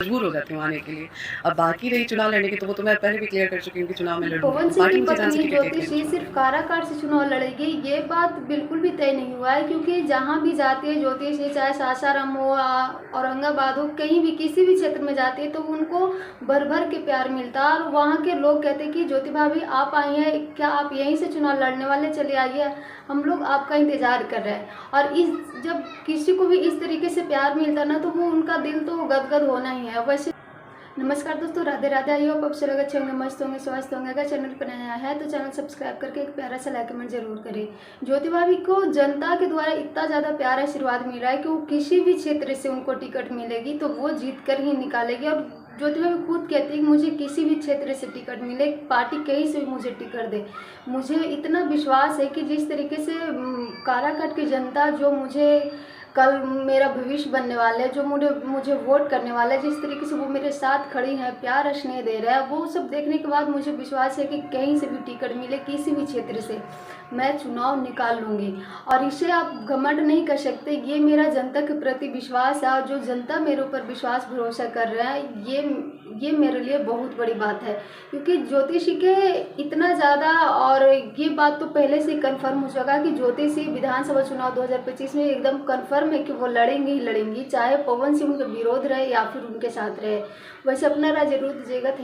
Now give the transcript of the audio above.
मजबूर हो जाती हूँ आने के लिए। अब बाकी रही चुनाव लड़ने की, तो वो तो मैं पहले भी क्लियर कर चुकी हूँ कि चुनाव में लड़ूँगी, पवन तो सिंह की पार्टी मुझे जहाँ से पत्नी टिकट देती है मैं ज्योतिषी चुनाव सिर्फ लड़ूँगी। काराकाट से चुनाव लड़ेगी, ये बात बिल्कुल भी तय नहीं हुआ है, क्योंकि जहाँ भी जाती है ज्योतिषी, चाहे सासाराम हो, औरंगाबाद हो, कहीं भी किसी भी क्षेत्र में जाती है तो उनको भर भर के प्यार मिलता है। और वहाँ के लोग कहते हैं कि ज्योति भाभी आप आई हैं, क्या आप यहीं से चुनाव लड़ने वाले, चले आइए, हम लोग आपका इंतजार कर रहे हैं। और इस जब किसी को भी इस तरीके से प्यार मिलता है ना, तो वो उनका दिल तो गदगद होना ही है। वैसे नमस्कार दोस्तों, राधे राधे। आई होप आप सब लोग अच्छे होंगे, मस्त होंगे, स्वस्थ होंगे। अगर चैनल पर नया है तो चैनल सब्सक्राइब करके एक प्यारा सा लाइक कमेंट जरूर करें। ज्योति भाभी को जनता के द्वारा इतना ज़्यादा प्यार आशीर्वाद मिल रहा है कि वो किसी भी क्षेत्र से उनको टिकट मिलेगी तो वो जीत कर ही निकालेगी। और ज्योति भाभी खुद कहती है कि मुझे किसी भी क्षेत्र से टिकट मिले, पार्टी कहीं से भी मुझे टिकट दे, मुझे इतना विश्वास है कि जिस तरीके से काराकाट की जनता जो मुझे कल मेरा भविष्य बनने वाले, जो मुझे मुझे वोट करने वाले, जिस तरीके से वो मेरे साथ खड़ी हैं, प्यार स्नेह दे रहा है, वो सब देखने के बाद मुझे विश्वास है कि कहीं से भी टिकट मिले, किसी भी क्षेत्र से मैं चुनाव निकाल लूँगी। और इसे आप घमंड नहीं कर सकते, ये मेरा जनता के प्रति विश्वास है। और जो जनता मेरे ऊपर विश्वास भरोसा कर रहा है, ये मेरे लिए बहुत बड़ी बात है, क्योंकि ज्योतिषी के इतना ज़्यादा, और ये बात तो पहले से कंफर्म हो चुका कि ज्योतिषी विधानसभा चुनाव 2025 में एकदम कंफर्म है कि वो लड़ेंगी ही लड़ेंगी, चाहे पवन सिंह उनके विरोध रहे या फिर उनके साथ रहे। वैसे अपना राय जरूर दीजिएगा। थैंक